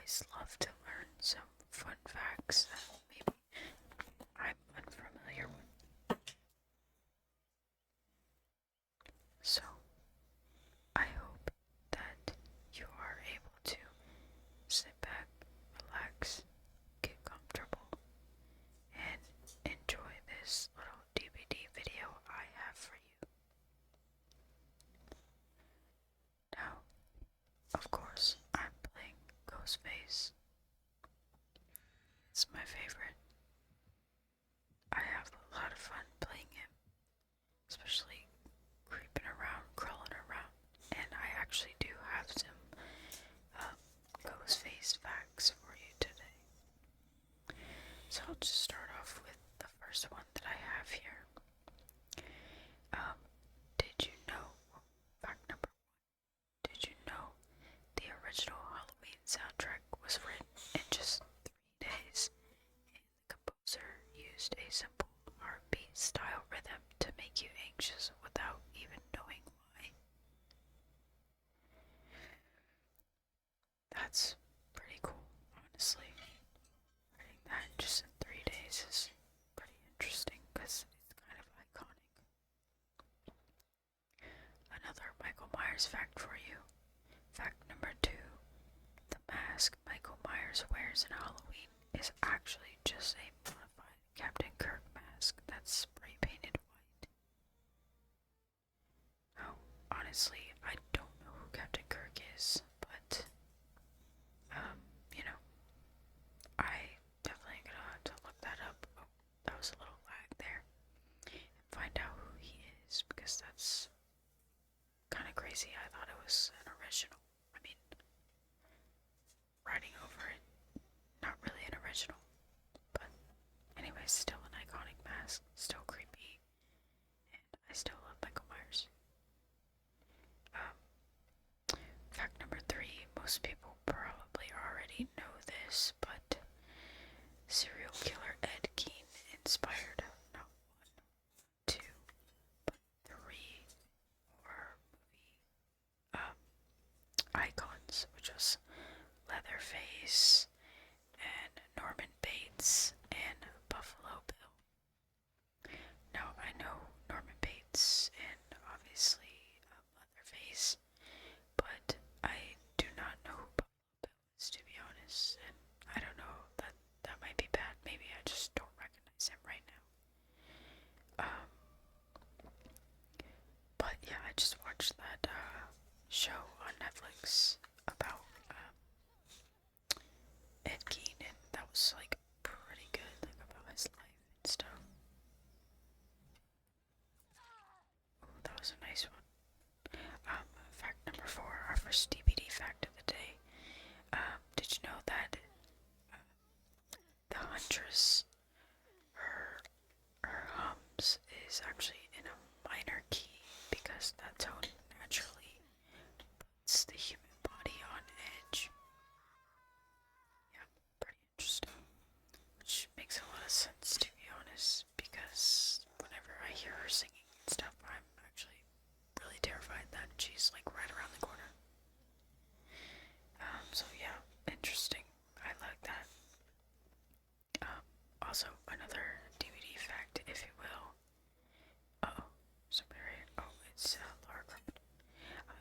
always love to learn some fun facts that maybe I'm unfamiliar with. So, I hope that you are able to sit back, relax, get comfortable, and enjoy this little DBD video I have for you. Now, of course, I'm playing Ghostface. It's my favorite. I have a lot of fun playing him, especially creeping around, crawling around, and I actually do have some Ghostface facts for you today. So I'll just start off with the first one that I have here. Did you know, fact number one, did you know the original Halloween soundtrack was written in just 3 days, and the composer used a simple heartbeat style rhythm to make you anxious without even knowing why? That's pretty cool, honestly. Writing that just in 3 days is pretty interesting because it's kind of iconic. Another Michael Myers fact for you. Fact number 2. The mask Michael Myers wears in Halloween is actually just a modified Captain Kirk mask that's spray painted white. Now, honestly, I don't know who Captain Kirk is, but, you know, I definitely gonna have to look that up. Oh, that was a little lag there. And find out who he is, because that's kind of crazy. I thought it was an original. I mean, writing over it, not really an original. But anyways, still an iconic mask, still creepy, and I still love Michael Myers. Fact number 3, most people probably already know this, but serial killer Ed Gein inspired not one, two, but 3 horror movie icons, which was Leatherface and Norman Bates and Buffalo Bill. Now, I know Norman Bates and obviously Leatherface, but I do not know who Buffalo Bill is, to be honest, and I don't know, that might be bad. Maybe I just don't recognize him right now. But yeah, I just watched that show on Netflix about Ed Gein, and that was like pretty good, like about his life and stuff. Ooh, that was a nice one. Fact number 4, our first DBD fact of the day. Did you know that the huntress, her hums is actually in a minor key because that tone naturally puts the human body on edge? Yeah, pretty interesting. Which makes a lot of sense, to be honest, because whenever I hear her singing and stuff, I'm actually really terrified that she's like right around the corner. So yeah, interesting. I like that. Also, another DVD fact, if you will. Uh-oh, somebody right. Oh, it's Laura Croft.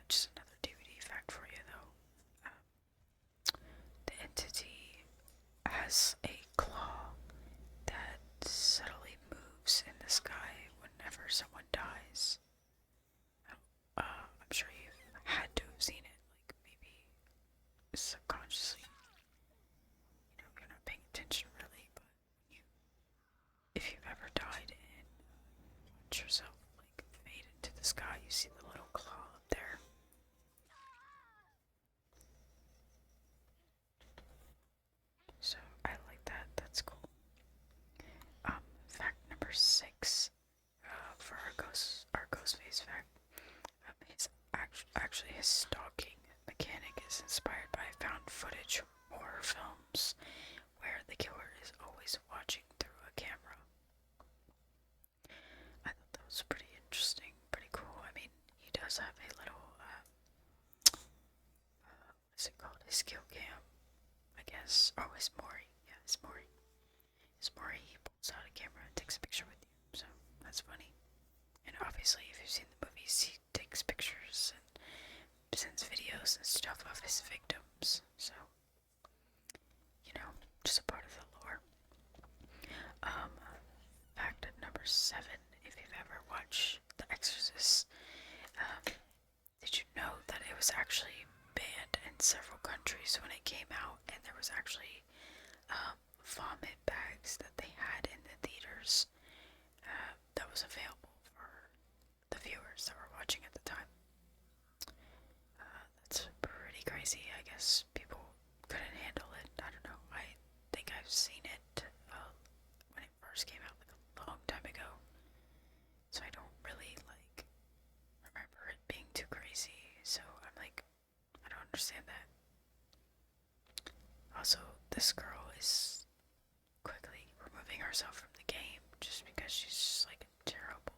Just another DVD fact for you, though. The entity has a claw that subtly moves in the sky whenever someone dies. I'm sure you've had to have seen it, like maybe subconsciously. You know, you're not paying attention really, but if you've ever died and watch yourself like fade into the sky, you see the little claw up there. So I like that. That's cool. Fact number 6 for our Ghostface fact. His actually his stalking mechanic is inspired by found footage horror films where the killer is always watching through a camera. I thought that was pretty interesting, pretty cool. I mean, he does have a little what is it called? His kill cam, I guess. Oh, it's Maury. Yeah, it's Maury. It's Maury. He pulls out a camera and takes a picture with you. So that's funny. And obviously, if you've seen the movies, he takes pictures and sends videos and stuff of his victims. So, just a part of the lore. Um, Fact number 7, if you've ever watched The Exorcist, did you know that it was actually banned in several countries when it came out, and there was actually vomit bags that they had in the theaters that was available for the viewers that were watching at the time. That's pretty crazy. I guess people couldn't handle it. I don't know. I think I've seen it when it first came out, like a long time ago. So I don't really remember it being too crazy. So I'm like, I don't understand that. Also, this girl is quickly removing herself from the game just because she's just terrible.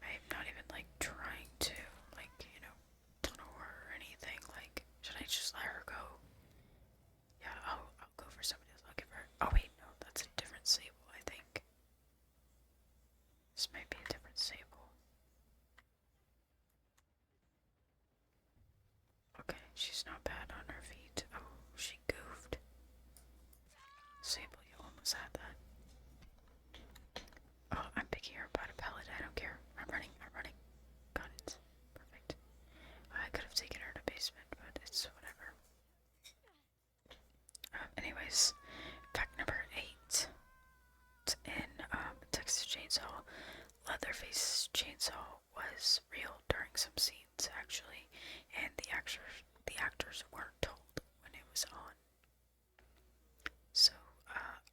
I'm not even trying to tunnel her or anything. Should I just let her go? Yeah, I'll go for somebody else. I'll give her. Oh wait, no, that's a different Sable, I think. This might be a different Sable. Okay, she's not bad on her feet. Oh, she goofed. Sable, you almost had that. Oh, I'm picking her by a pellet. I don't care. I'm running. Got it. Perfect. I could have taken her to basement, but it's whatever. Anyways, fact number 8. In Texas Chainsaw, Leatherface's chainsaw was real during some scenes, actually, and the actors weren't told when it was on. So,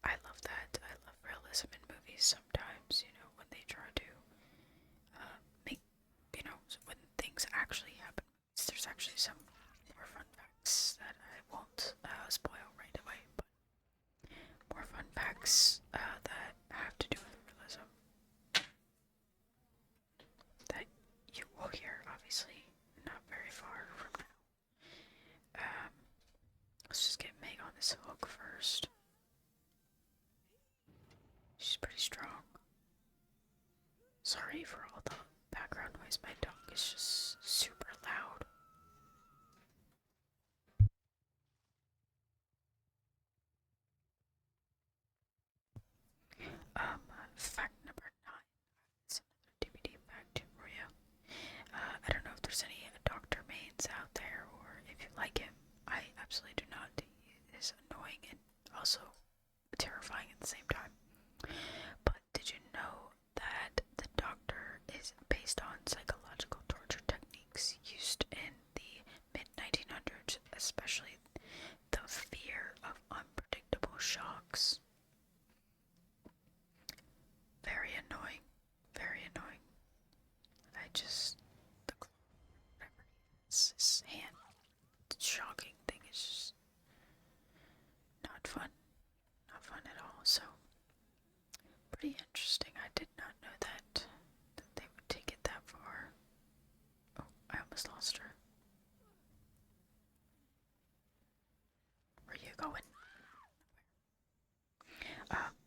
I love that. I love realism in movies sometimes, when they try to make, when things actually happen. There's actually some more fun facts that I won't spoil right away, but more fun facts that have to do with realism that you will hear, obviously, not very far from now. Let's just get Meg on this hook first. She's pretty strong. Sorry for all the background noise. My dog is just super loud. Fact number 9. It's another DBD fact for you. I don't know if there's any Dr. Mains out there, or if you like him. I absolutely do not. He is annoying and also terrifying at the same time. But did you know that the Doctor is based on psychological torture techniques used in the mid-1900s, especially the fear of unpredictable shocks? Very annoying. Very annoying. Whatever his hand shocking thing is just not fun. Not fun at all. So, pretty interesting. I did not know that they would take it that far. Oh, I almost lost her. Where are you going?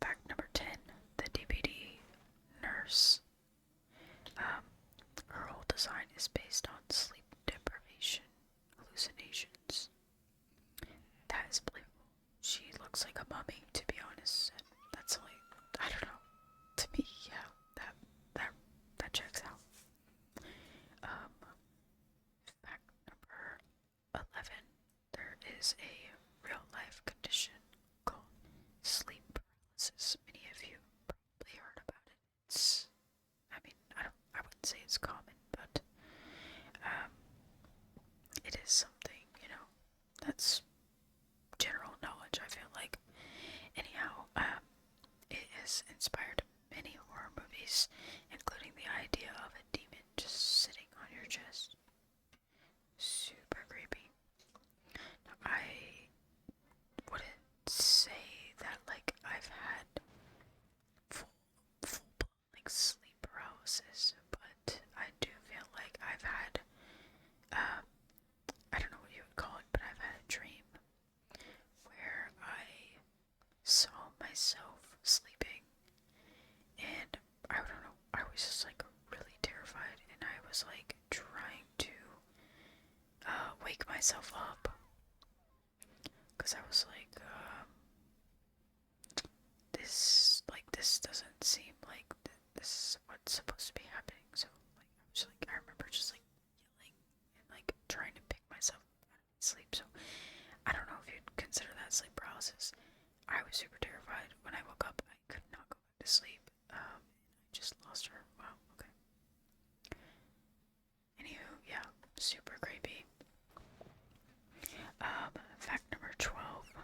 Fact number 10. The DBD nurse. Her whole design is based on sleep deprivation hallucinations. That is believable. She looks like a mummy, to be honest. And that's only, I don't know. To me, yeah, that checks out. Fact number 11. There is a real life condition called sleep paralysis. Many of you probably heard about it. I wouldn't say it's common, but it is something, that's general knowledge, I feel like. Anyhow, it has inspired many horror movies, including the idea of a demon just sitting on your chest. Super creepy. Now, I wouldn't say that, I've had full blown, sleep paralysis, but I do feel like I've had, I don't know what you would call it, but I've had a dream myself sleeping, and I don't know, I was just like really terrified, and I was like trying to wake myself up, because I was like, this doesn't seem like this is what's supposed to be happening. So like I remember just like yelling and like trying to pick myself out of sleep. So I don't know if you'd consider that sleep paralysis. I was super terrified when I woke up. I could not go back to sleep. I just lost her. Wow. Okay. Anywho, yeah, super creepy. Fact number 12.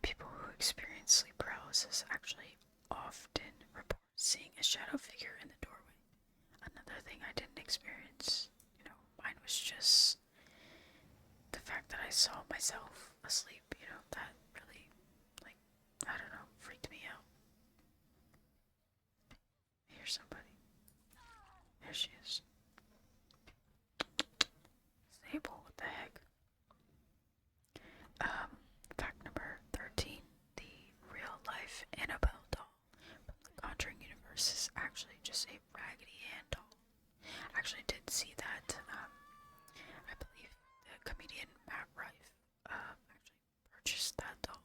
People who experience sleep paralysis actually often report seeing a shadow figure in the doorway. Another thing I didn't experience. Mine was just the fact that I saw myself asleep, that really, like, I don't know, freaked me out. Here's somebody. There she is. Sable, what the heck? Fact number 13. The real life Annabelle doll from the Conjuring universe is actually just a Raggedy Ann doll. I actually did see that. I believe the comedian Matt Rife actually purchased that doll.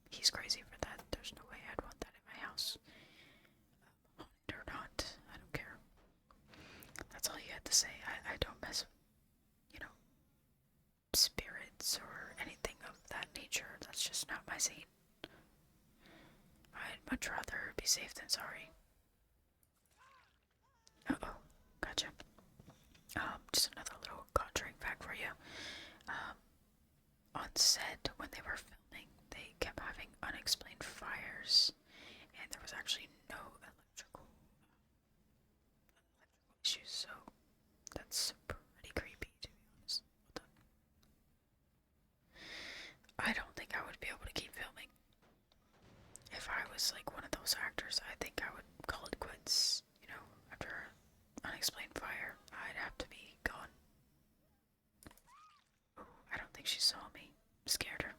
He's crazy for that. There's no way I'd want that in my house. Haunted or not, I don't care. That's all you had to say. I don't mess with, spirits or anything of that nature. That's just not my scene. I'd much rather be safe than sorry. Uh-oh, gotcha. Just another little Conjuring fact for you. On set, when they were filming, they kept having unexplained fires, and there was actually no electrical issues, so that's pretty creepy, to be honest. I don't think I would be able to keep filming. If I was like one of those actors, I think I would call it quits. After unexplained fire, I'd have to be gone. Ooh, I don't think she saw me. Scared her.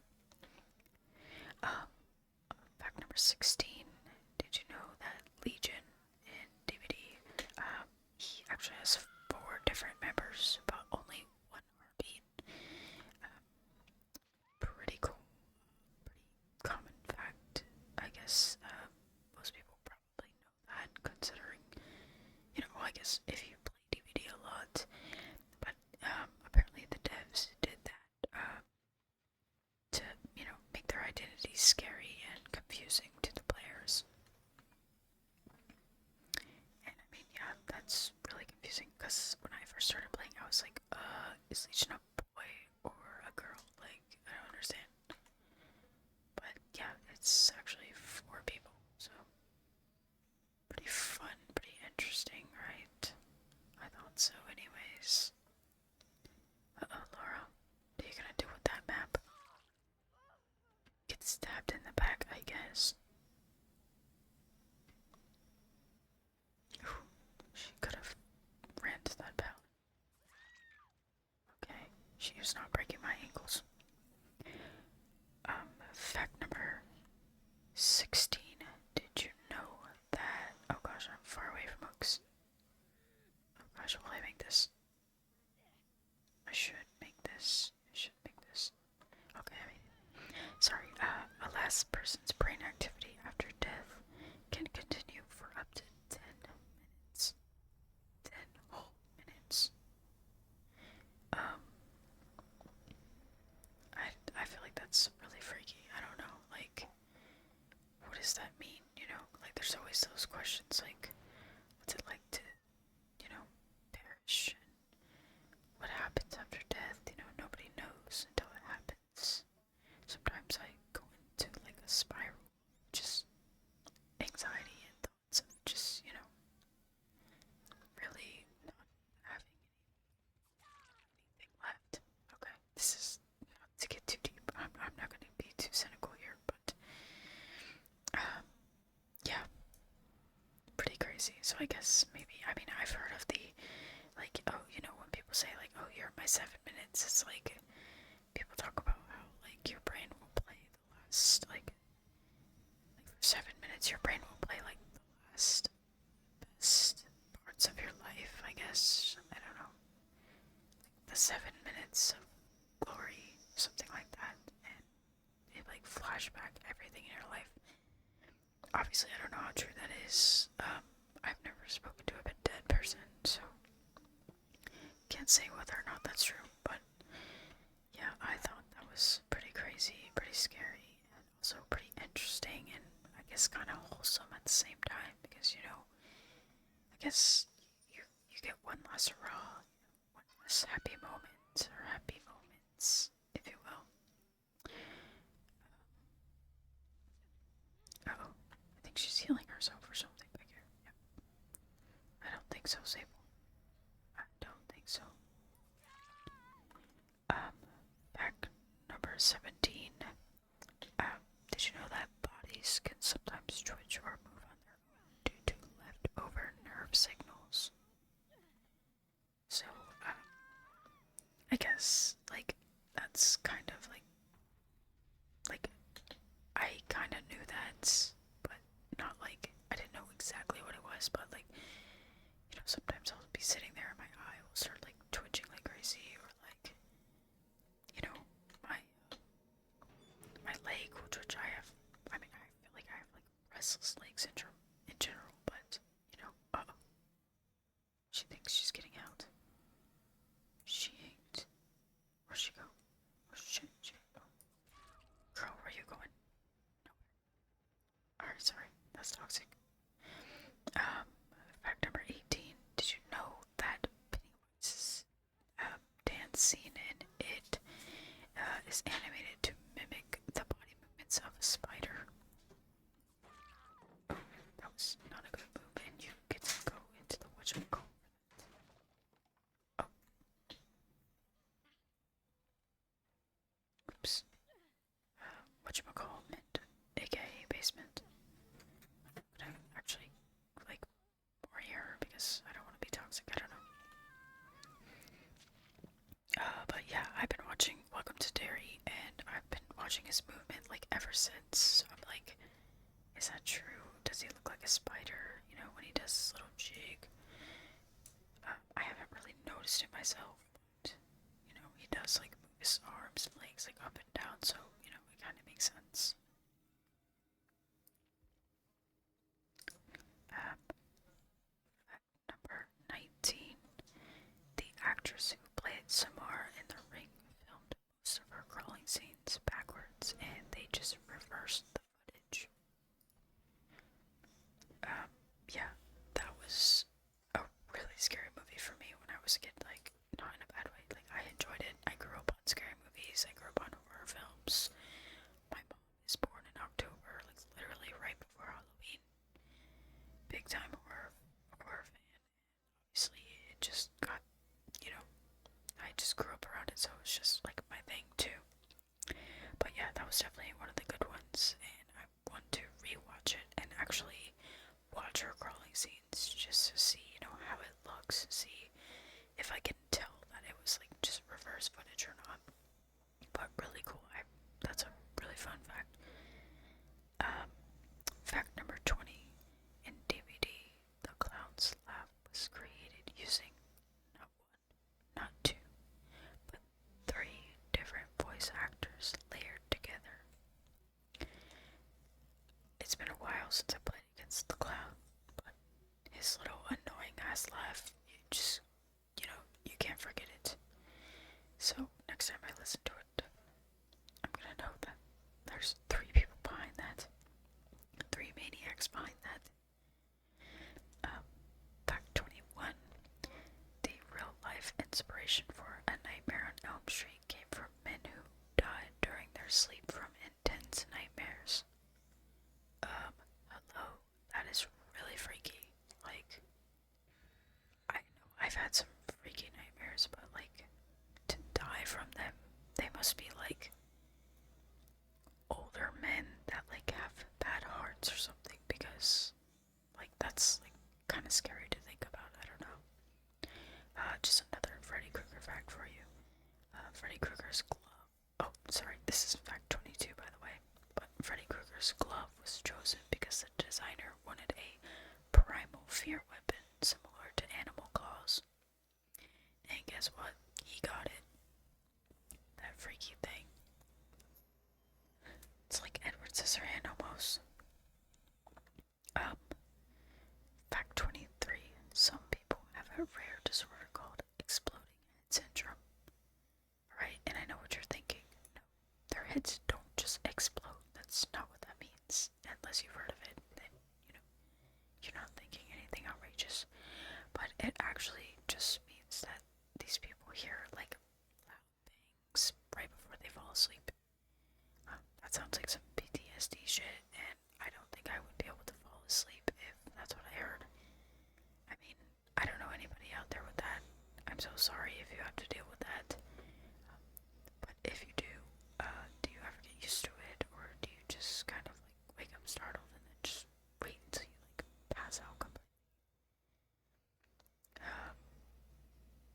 Fact number 16. Did you know that Legion in DBD, he actually has 4 different members, but only 1 heartbeat? Pretty cool. Pretty common fact, I guess. Most people probably know that, considering, I guess if you play DBD a lot. But apparently the devs did that to, make their identities scary and confusing to the players. And I mean, yeah, that's really confusing, because when I first started playing, I was like, is Legion a boy or a girl? Like, I don't understand. But yeah, it's actually 4 people, so pretty fun, pretty interesting, right? I thought so anyways. Uh-oh, Laura, what are you gonna do with that map? Get stabbed in the back, I guess. Ooh, she could have ran to that pallet. Okay, she was not breaking my ankles. Fact number 16. Did you know that... Oh gosh, I'm far away from hooks. Oh gosh, will I make this? I should make this. Okay, sorry, a last person's brain activity after death can continue for up to 10 minutes. 10 whole minutes. I feel like that's really freaky. I don't know, like, what does that mean, Like, there's always those questions, like, what's it like to, perish? And what happens after death? Nobody knows until it happens. Sometimes I go into, like, a spiral, just anxiety and thoughts of just, really not having anything left. Okay, this is not to get too deep. I'm not going to be too cynical here, but yeah, pretty crazy. So I guess maybe, I mean, I've heard of the, like, oh, when people say, like, oh, you're my 7 minutes, it's like, people talk about how, like, your brain will play the last, like for flashback everything in your life. Obviously, I don't know how true that is. I've never spoken to a dead person, so can't say whether or not that's true. But yeah, I thought that was pretty crazy, pretty scary, and also pretty interesting, and I guess kind of wholesome at the same time because I guess you get one last hurrah, one less happy moment or happy moments, if you will. Uh-oh, I think she's healing herself or something back here. Yep. I don't think so, Sable. I don't think so. Fact number 17. Did you know that bodies can sometimes twitch or move on their own due to leftover nerve signals? So, I guess, that's kind of like, I kind of knew that, but not I didn't know exactly what it was, but sometimes I'll be sitting there and my eye will start twitching like crazy, or my my leg will twitch. I mean, I feel like I have restless leg syndrome in general, but uh-oh. She thinks she's getting out. She ain't. Where'd she go? Oh shit, girl, where are you going? Nowhere. Alright, sorry. That's toxic. Fact number 18. Did you know that Pennywise's dance scene in It is animated to mimic the body movements of a spider? Oh, that was not a good move, and you get to go into the whatchamacallit. Oh. Oops. Whatchamacallit, aka basement. But I actually more here because I don't want to be toxic. I don't know. But yeah, I've been watching Welcome to Derry, and I've been watching his movement ever since. So I'm like, is that true? Does he look like a spider? When he does this little jig. I haven't really noticed it myself, but he does move his arms and legs up and down, so it kind of makes sense. Number 19. The actress who played Samar in The Ring filmed most of her crawling scenes backwards, and they just reversed the footage. Yeah, that was a really scary movie for me when I was a kid, not in a bad way. I enjoyed it. I grew up on scary movies, I grew up on horror films. My mom is born in October, literally right before Halloween. Big time horror fan. Obviously, it just got, I just grew up around it, so it's just my thing too. But yeah, that was definitely one of the good ones, and I want to rewatch it and actually watch her crawling scenes just to see, how it looks, see if I can tell that it was just reverse footage or not. But really cool. That's a really fun fact. Fact number 20. In DBD, the clown's laugh was created using not one, not two, but 3 different voice actors layered together. It's been a while since I played against the clown, but his little annoying ass laugh, you can't forget it. So next time I listen to it, I'm gonna know that there's 3 people behind that. 3 maniacs behind that. Fact 21. The real-life inspiration for A Nightmare on Elm Street came from men who died during their sleep from intense nightmares. Hello? That is really freaky. I know I've had some freaky nightmares, but to die from them, they must be older men that have bad hearts or something, because that's kind of scary to think about. I don't know. Just another Freddy Krueger fact for you. Freddy Krueger's glove. Oh, sorry, this is fact 22, by the way. But Freddy Krueger's glove was chosen because the designer wanted a primal fear weapon similar to animal claws. And guess what? He got it. That freaky thing. It's like an heads don't just explode. That's not what that means. Unless you've heard of it, then, you know, you're not thinking anything outrageous. But it actually just means that these people hear, like, loud bangs right before they fall asleep. That sounds like some PTSD shit, and I don't think I would be able to fall asleep if that's what I heard. I mean, I don't know anybody out there with that. I'm so sorry if you have to deal with that. But if you do you ever get used to it, or do you just kind of like wake up startled and then just wait until you like pass out completely?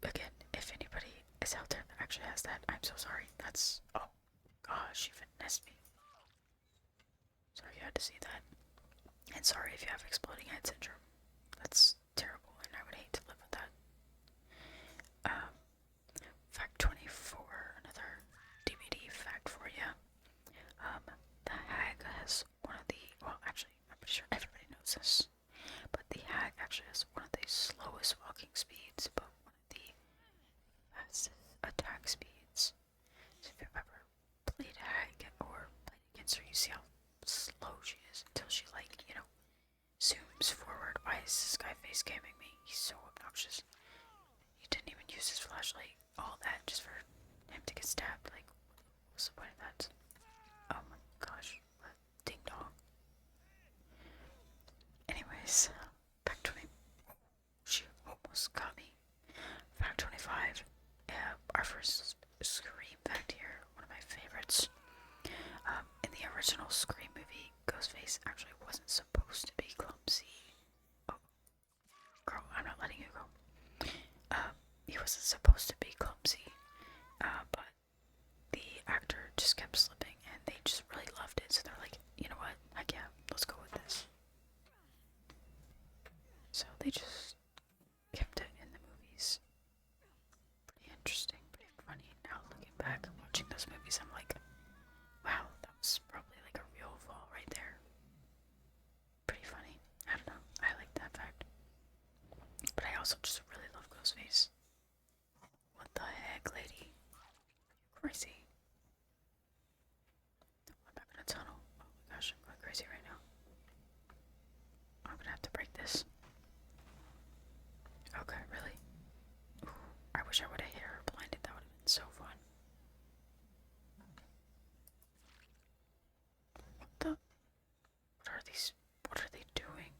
Again, if anybody is out there that actually has that, I'm so sorry. That's, oh gosh, she finessed me. Sorry you had to see that. And sorry if you have exploding head syndrome. That's terrible, and I would hate to live with that. Fact 24, another DBD fact for you. The hag has one of the, well, actually, I'm pretty sure everybody knows this, but the hag actually has one of the slowest walking speeds, but one of the fastest attack speeds. So if you've ever played hag or played against her, you see how slow she is until she, like, you know, zooms forward. Why is this guy face camming me? He's so obnoxious. He didn't even use his flashlight. All that just for him to get stabbed. Like, what's the point of that? Oh my gosh. What? Ding dong. Anyways, back 20. She almost got me. Fact 25. Our first Scream fact here. One of my favorites. In the original Scream movie, Ghostface actually wasn't supposed to be clumsy. Oh, girl, I'm not letting you go. He wasn't supposed to be clumsy, but the actor just kept slipping, and they just really loved it. So they're like, you know what? Heck yeah, let's go with this. So they just kept it in the movies. Pretty interesting, pretty funny. Now looking back, watching those movies, I'm like, wow, that was probably like a real fall right there. Pretty funny. I don't know. I like that fact. But I also just really love Ghostface. What the heck, lady? Crazy. I'm back in a tunnel. Oh my gosh, I'm going crazy right now. I'm gonna have to break this. Okay, really? Ooh, I wish I would have hit her blinded. That would have been so fun. What the? What are these? What are they doing?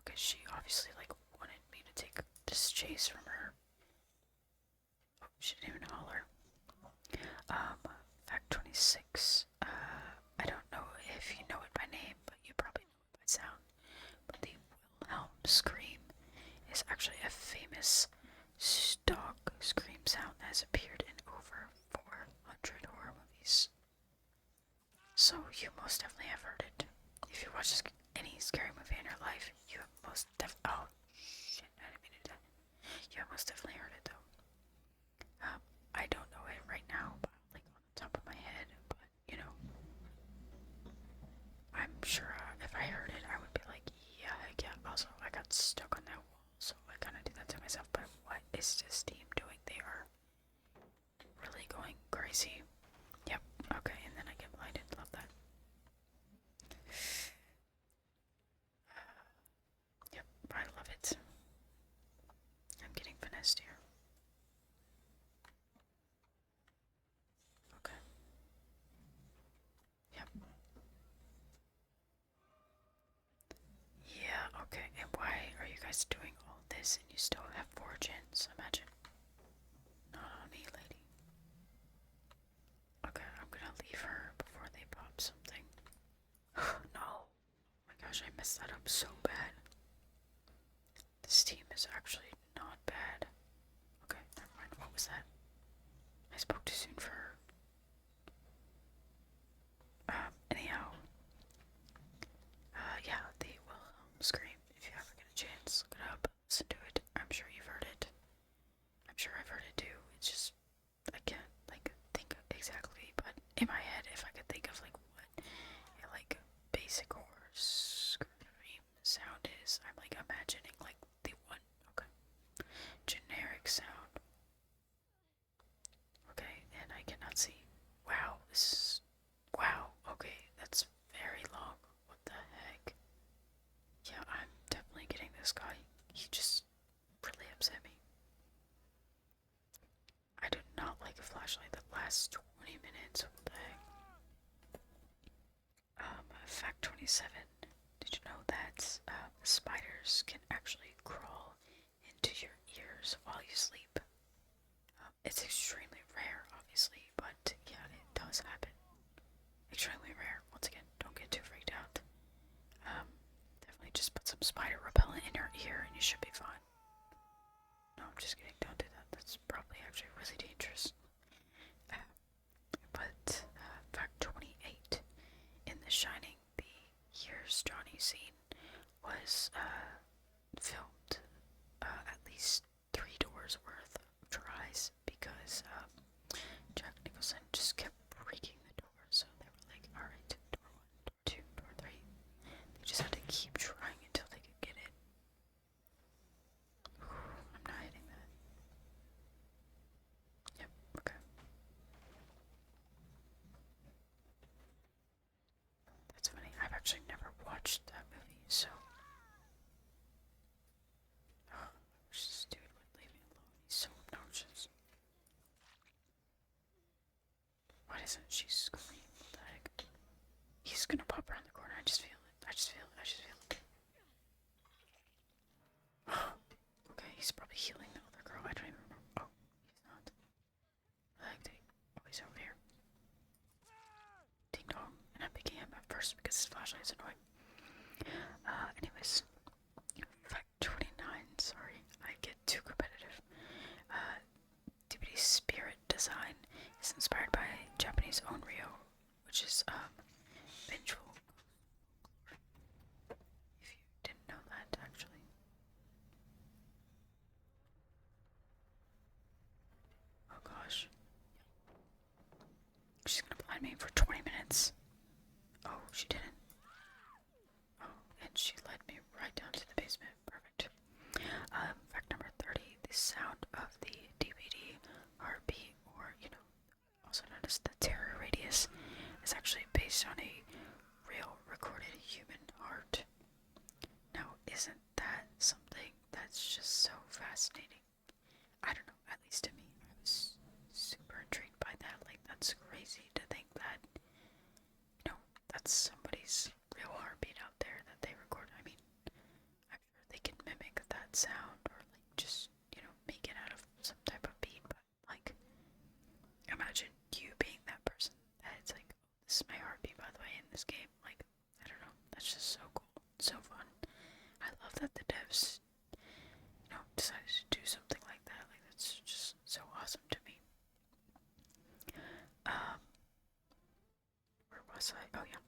Okay, she obviously like wanted me to take this chase from her. Oh, she didn't even holler. Fact 26. I don't know if you know it by name, but you probably know it by sound. But the Wilhelm scream is actually a famous stock scream sound that has appeared in over 400 horror movies. So you most definitely have heard it. If you watch any scary movie in your life, you have most definitely. Oh shit! I didn't mean to do that. You have most definitely heard it though. I don't know it right now, but like on the top of my head. But you know, I'm sure if I heard it, I would be like, yeah, heck yeah. Also, I got stuck on that wall, so I kind of do that to myself. But what is this team doing? They are really going crazy. Yep. Okay, and then I get blinded. Love that. Yep, I love it. I'm getting finessed here. Okay. Yep. Yeah, okay. And why are you guys doing all this and you still have 4 gens? Imagine. Not on me, lady. Okay, I'm gonna leave her before they pop something. No. Oh my gosh, I messed that up so bad. This team is actually not bad. Okay, never mind. What was that? I spoke too soon for her. Anyhow. Yeah, the Wilhelm scream. If you ever get a chance, look it up. Listen to it. I'm sure you've heard it. I'm sure I've heard it too. It's just, I can't, like, think exactly, but in my head, if I could think of, like, what a, like, basic horror scream sound is, I'm, like, imagining, like, the one, okay, generic sound. 27. Did you know that spiders can actually crawl into your ears while you sleep? It's extremely rare, obviously, but yeah, it does happen. Extremely rare. Once again, don't get too freaked out. Definitely just put some spider repellent in your ear and you should be fine. No, I'm just kidding. Don't do that. That's probably actually really dangerous. Fact 28. In The Shining, the years Johnny seen was filmed at least 3 doors worth of tries because Jack Nicholson just kept breaking the door. So they were like, alright, door 1, door 2, door 3. They just had to keep trying until they could get in. Ooh, I'm not hitting that. Yep, okay. That's funny. I've actually never watched that movie, so. Oh, this dude would leave me alone. He's so obnoxious. Why doesn't she scream? What the heck? He's gonna pop around the corner. I just feel it. I just feel it. I just feel it. Okay, he's probably healing the other girl. I don't even remember. Oh, he's not. Oh, he's over here. Ding dong. And I'm picking him up first because his flashlight's annoying. Anyways. Fact 29. Sorry, I get too competitive. DBD's spirit design is inspired by Japanese onryo, which is, vengeful. If you didn't know that, actually. Oh gosh. She's gonna blind me for 20 minutes. Oh, she didn't. Oh, and she led me right down to the basement. Perfect. Fact number 30. The sound of the DBD heartbeat, or, also known as the terror radius, is actually based on a real recorded human heart. Now, isn't that something that's just so fascinating? I don't know, at least to me. I was super intrigued by that. Like, that's crazy to think that, that's somebody's real heartbeat out there that they record. I mean, I'm sure they can mimic that sound or, like, just, make it out of some type of beat, but, like, imagine you being that person that it's like, oh, this is my heartbeat, by the way, in this game. Like, I don't know, that's just so cool, so fun. I love that the devs, decided to do something like that. Like, that's just so awesome to me. Where was I? Oh, yeah.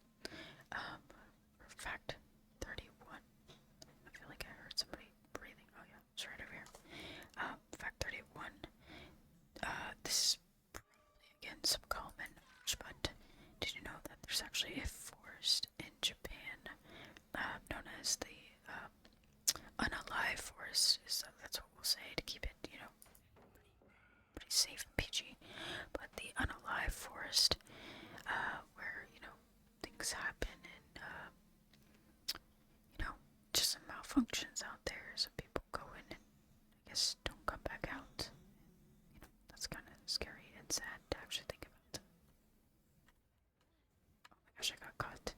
For fact 31. I feel like I heard somebody breathing. Oh, yeah, it's right over here. Fact 31. This is probably, again, some common knowledge, but did you know that there's actually a forest in Japan, known as the, unalive forest? That's what we'll say to keep it, pretty safe and PG. But the unalive forest, where, things happen and, just some malfunctions out there. Some people go in and, I guess, don't come back out. That's kind of scary and sad to actually think about. Oh my gosh, I got caught.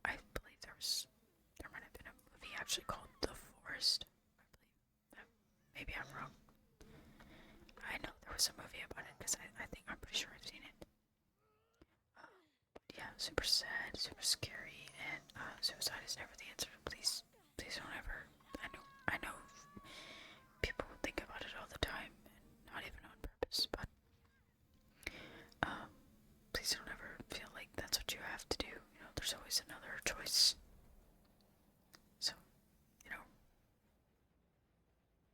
I believe there might have been a movie actually called The Forest. I believe. Maybe I'm wrong. I know there was a movie about it because I think I'm pretty sure I've seen it. But yeah, super sad, super scary, and suicide is never the answer. Please don't ever. I know people think about it all the time, and not even on purpose, but please don't ever feel like that's what you have to do. There's always another choice. So,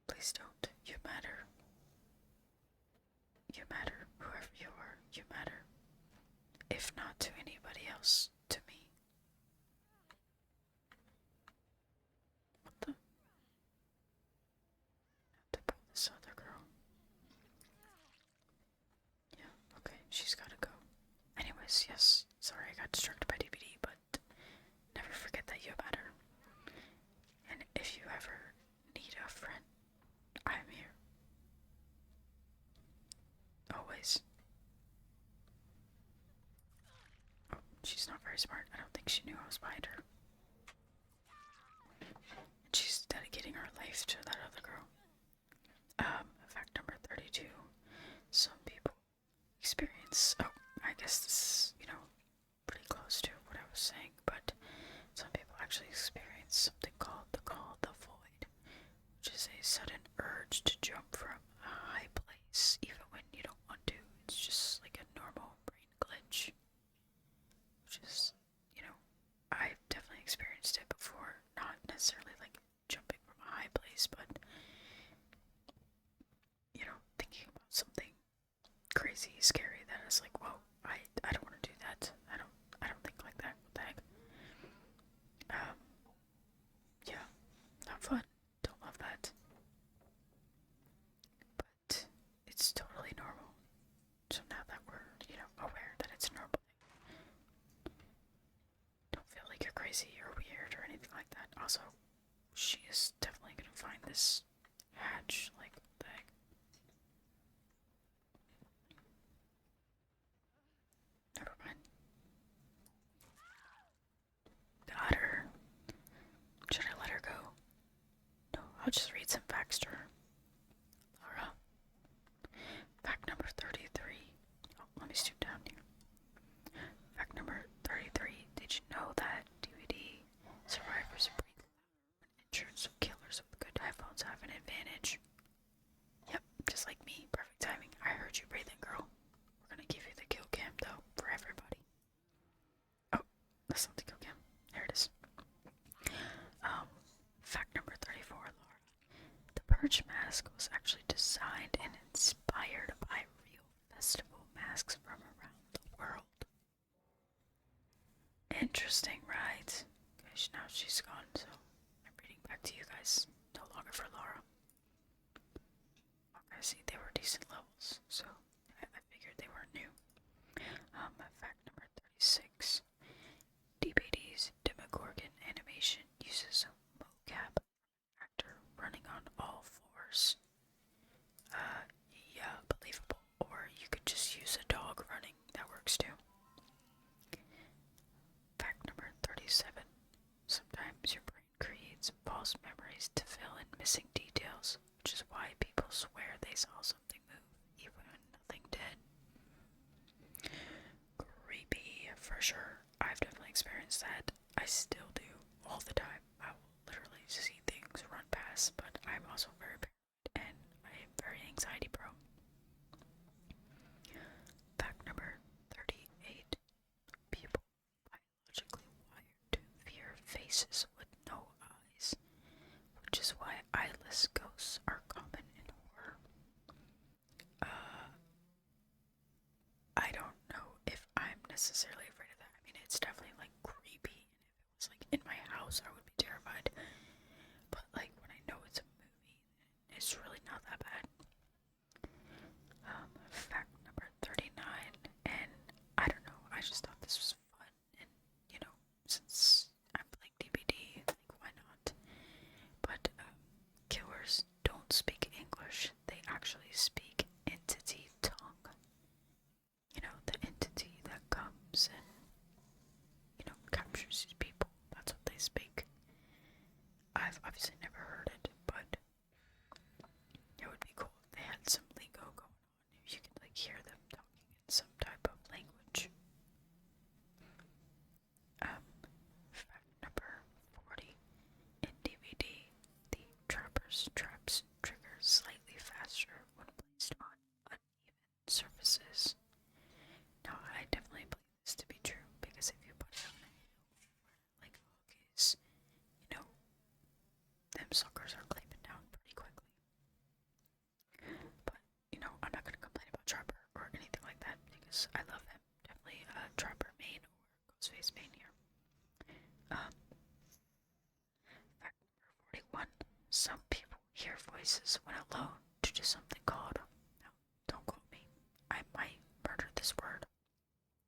please don't. You matter. You matter. Whoever you are, you matter. If not to anybody else, to me. What the? I have to pull this other girl. Yeah, okay, she's gotta go. Anyways, yes, sorry I got distracted by DBD, but never forget that you matter. And if you ever need a friend, I'm here. Always. Oh, she's not very smart. I don't think she knew I was behind her. And she's dedicating her life to that other girl. Fact number 32. Some people experience, oh, I guess this is, pretty close to what I was saying, but some people actually experience something called the call of the void, which is a sudden urge to jump from a high place, even when you don't want to. It's just like a normal brain glitch, which is, I've definitely experienced it before. Not necessarily like jumping from a high place, but, thinking about something crazy, scary that is like, whoa, I don't want to do that. I don't think like that. What the heck? Yeah, not fun. Don't love that. But it's totally normal. So now that we're, aware that it's a normal thing, don't feel like you're crazy or weird or anything like that. Also, she is definitely gonna find this hatch. Like, what the heck? Never mind. Got her. Should I let her go? No, I'll just read some facts to her. Laura. Fact number 33. Oh, let me stoop down here. Fact number 33. Did you know that DBD survivors breathe louder when injured, so killers with good headphones have an advantage? Yep, just like me. Perfect timing. I heard you breathing, girl. We're gonna give you the kill cam, though, for everybody. Oh, that's not the kill cam. Here it is. Fact number 34, Laura. The Purge mask was actually designed and inspired by real festival masks from around the world. Interesting, right? Okay, now she's gone, so I'm reading back to you guys. No longer for Laura. Okay, see, they were decent levels, so I figured they were new. Fact number 36. DBD's Demogorgon animation uses mocap actor running on all fours. Yeah, believable. Or you could just use a dog running. That works too. Fact number 37. Sometimes your brain creates false memories to fill in missing details, which is why people swear they saw something move, even when nothing did. Creepy, for sure. I've definitely experienced that. I still do all the time. I will literally see things run past, but I'm also very paranoid and I am very anxiety prone. Fact number 38. People biologically wired to fear faces with no eyes, which is why eyeless ghosts are common in horror. I don't know if I'm necessarily afraid of that. I mean, it's definitely like creepy, and if it was like in my house, I would be terrified. But like when I know it's a movie, it's really not that bad. Fact number 39, and I don't know, I just thought this was fun, and since I'm playing DBD, like why not? But killers don't speak English; they actually speak entity tongue. The entity that comes and, captures these people. That's what they speak. I've obviously never heard it, but it would be cool if they had some lingo going on. If you could, hear them talking in some type of language. Fact number 40. In DVD, the trapper's traps trigger slightly faster when placed on uneven surfaces. Now, I definitely believe this to be true, because if you put it on a hill where, a hook is, them suckers are clamping down pretty quickly. But, I'm not gonna complain about Trapper or anything like that, because I love him. Definitely Trapper main or Ghostface main here. Fact number 41. Some people hear voices when alone due to something called, now, don't quote me, I might murder this word,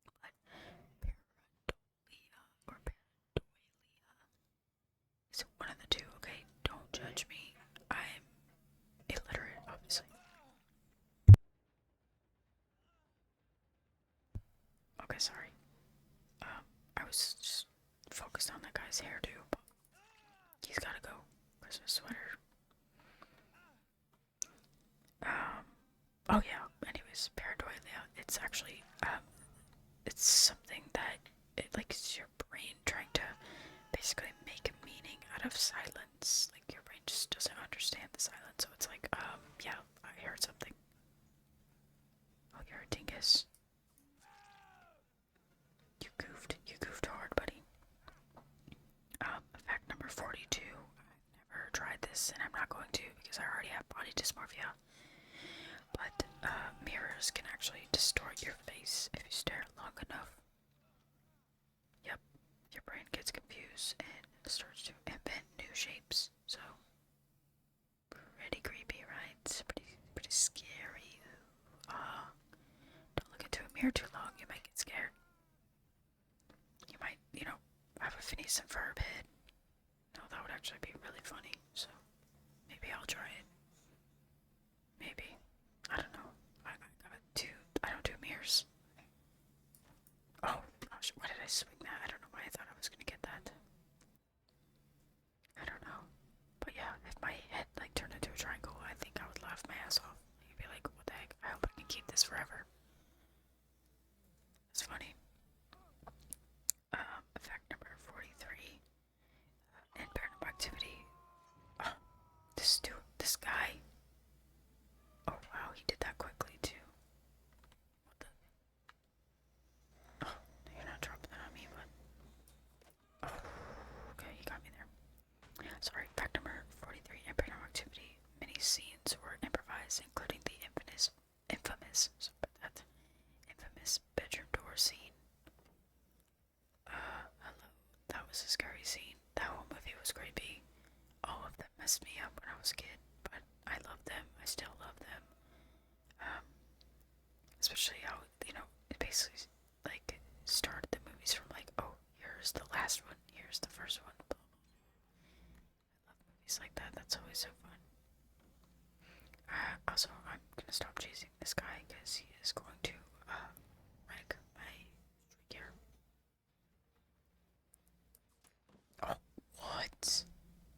but pareidolia or pareidolia. Is it one of the two? Okay, don't judge me. I'm illiterate, obviously. Okay, sorry. was just focused on that guy's hairdo. But he's gotta go. Christmas sweater. Oh yeah. Anyways, pareidolia. It's actually it's something that it's your brain trying to basically make a meaning out of silence. Like your brain just doesn't understand the silence, so it's like yeah, I heard something. Oh, you're a dingus. You goofed hard, buddy. Fact number 42. I've never tried this, and I'm not going to because I already have body dysmorphia. But mirrors can actually distort your face if you stare long enough. Yep, your brain gets confused and starts to invent new shapes. So pretty creepy, right? It's pretty scary. Don't look into a mirror too long, you might get scared. You might, have a Phineas and Ferb head. No, that would actually be really funny, so maybe I'll try it. Maybe. I don't know. I don't do mirrors. Oh gosh, why did I swing that? I don't know why I thought I was gonna get that. I don't know. But yeah, if my head turned into a triangle, I think I would laugh my ass off. You'd be like, what the heck? I hope I can keep this forever. It's funny. Fact number 43. In paranormal activity. Oh, this guy. Oh wow, he did that quickly too. What the? Oh, you're not dropping that on me, but. Oh, okay, he got me there. Sorry, fact number 43. In paranormal activity, many scenes were improvised, including the infamous bedroom door scene. Hello. That was a scary scene. That whole movie was creepy. All of them messed me up when I was a kid, but I love them. I still love them. Especially how, it basically, started the movies from, oh, here's the last one, here's the first one, blah, blah, blah. I love movies like that. That's always so fun. Also, I'm gonna stop chasing this guy because he is going to, wreck my streak here. Oh, what?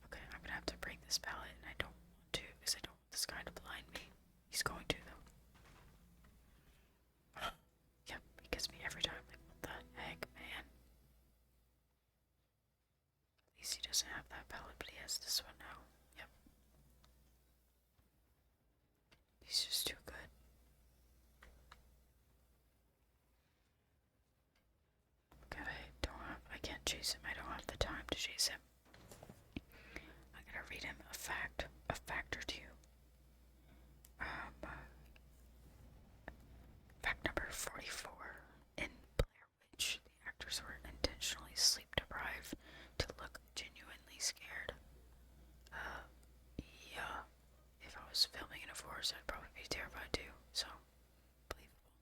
Okay, I'm gonna have to break this pallet, and I don't want to because I don't want this guy to blind me. He's going to, though. Yep, he gets me every time. Like, what the heck, man? At least he doesn't have that pallet, but he has this one now. Yep. He's just too good. Okay, I can't chase him. I don't have the time to chase him. I'm gonna read him a fact or two. Fact number 44. In Blair Witch, the actors were intentionally sleep deprived to look genuinely scared. Yeah. If I was filming in a forest, I'd probably be terrified too, so believable.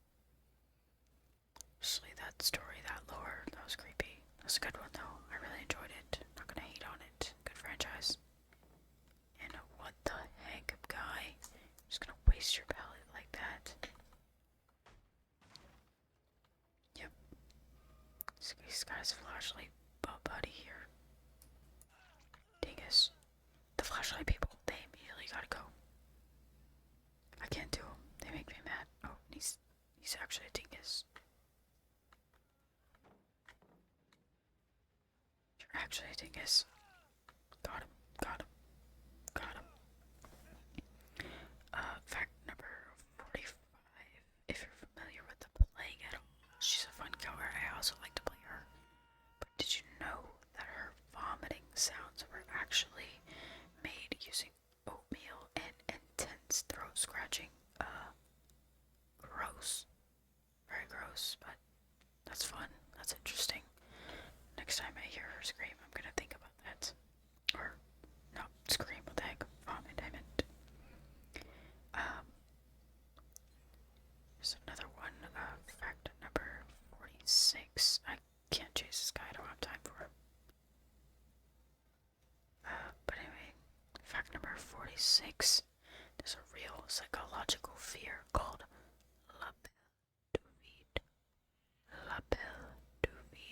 Especially that story, that lore, that was creepy. That was a good one though. I really enjoyed it. Not gonna hate on it. Good franchise. And what the heck, guy? I'm just gonna waste your palette like that. Yep. This guy's flashlight buddy here. Dingus. The flashlight people, they immediately gotta go. I can't do them. They make me mad. Oh, he's actually a dingus. You're actually a dingus. Got him. Fact number 45. If you're familiar with the Plague at all, she's a fun killer. I also like to play her. But did you know that her vomiting sounds were actually made using oatmeal and intense throat scratching? Gross. Very gross, but that's fun. That's interesting. Next time I hear her scream, I'm gonna think about that. Or, no, scream, what the heck? Vomit, I meant. There's another one. Fact number 46. I can't chase this guy, I don't have time for him. But anyway, fact number 46. There's a real psychological fear called lapel du vide. Lapel du vide.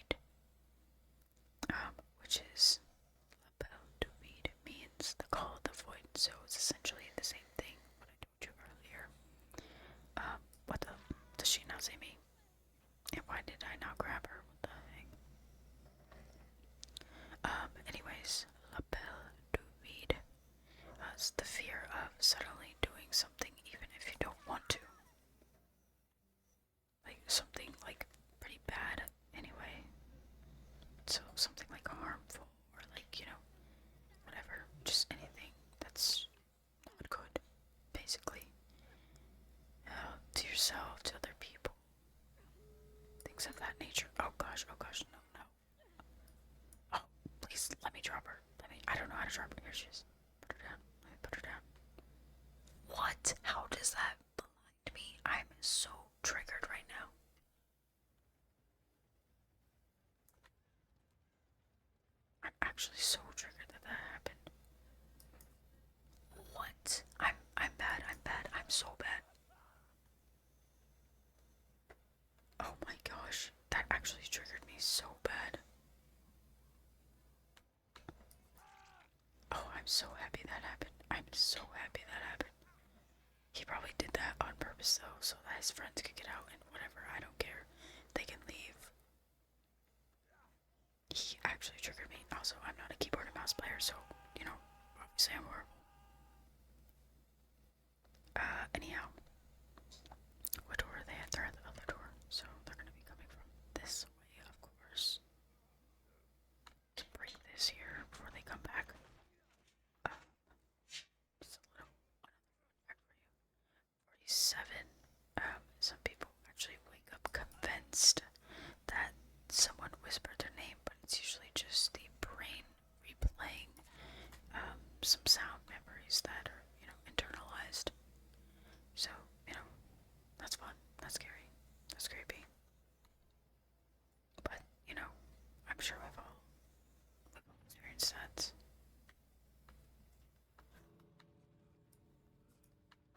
guys, la peur du vide. It's the fear of suddenly doing something even if you don't want to. Like something like pretty bad anyway. So something like harmful or like, whatever. Just anything that's not good, basically. To yourself, to other people. Things of that nature. Oh gosh, no, no. Oh, please let me drop her. I don't know how to drop her. Here she is. Put her down. Let me put her down. What? How does that blind me? I'm so triggered right now. I'm actually so triggered that happened. What? I'm bad. I'm so bad. Oh my gosh. That actually triggered me so bad. Oh, I'm so happy that happened. I'm so happy that happened. He probably did that on purpose though, so that his friends could get out and whatever. I don't care. They can leave. He actually triggered me. Also, I'm not a keyboard and mouse player, so, obviously I'm horrible. Anyhow. What door are they at? They're at the other door, so they're gonna be coming from this way, of course. To break this here before they come back. Just a little, another back for you. 47. Some people actually wake up convinced that someone whispered their name, but it's usually just the brain replaying some sound memories that are, internalized. So, that's fun. That's scary. That's creepy. But, I'm sure we've all experienced that.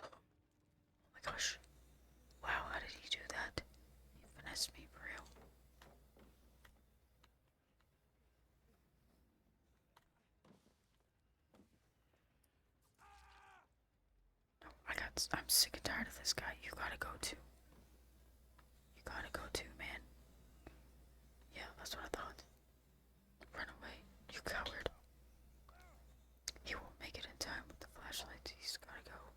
Oh my gosh. Wow, how did he do that? He finessed me for real. No, I'm sick and tired of this guy. You gotta go too. You gotta go too, man. Yeah, that's what I thought. Run away, you coward. He won't make it in time with the flashlights. He's gotta go.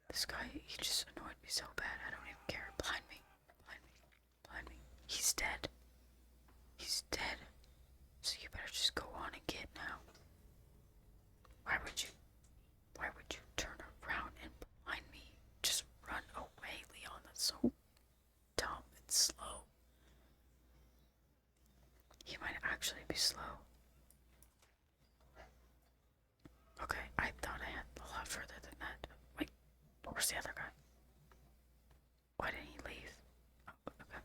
This guy, he just annoyed me so bad. I don't even care. Blind me. Blind me. Blind me. He's dead. He's dead. So you better just go on and get now. Why would you turn around and blind me? Just run away, Leon. That's so dumb and slow. He might actually be slow. Okay, I thought I had a lot further than that. Wait, where's the other guy? Why didn't he leave? Oh, okay.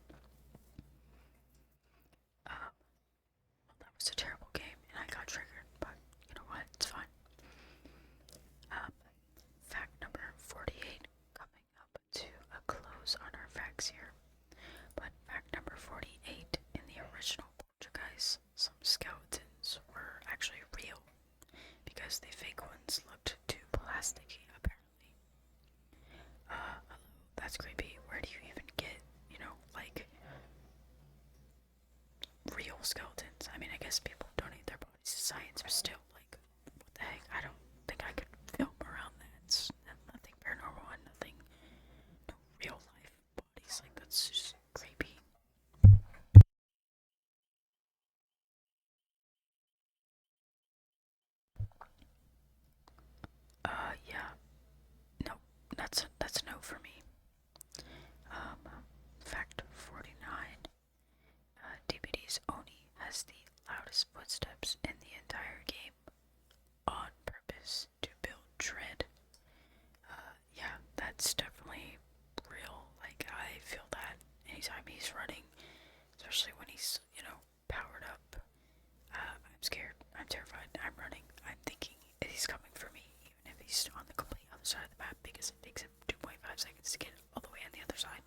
Well, that was a terrible game, and I got triggered, but you know what? It's fine. Fact number 48, coming up to a close on our facts here. But fact number 48, in the original Poltergeist, some skeletons were actually real, because the fake ones looked too plasticky, apparently. Hello, that's creepy. Where do you even get, like, real skeletons? I mean, I guess people donate their bodies to science, but still, like, what the heck? I don't think I could film around that. It's nothing paranormal and nothing, no real life bodies. Like, that's just creepy. Yeah. No, that's a no for me. Fact 49. DBD's Oni has the loudest footsteps in the entire game on purpose to build dread. Yeah, that's definitely real. Like, I feel that anytime he's running, especially when he's, powered up. I'm scared. I'm terrified. I'm running. I'm thinking he's coming for me, even if he's on the complete other side of the map, because it takes him 2.5 seconds to get all the way on the other side.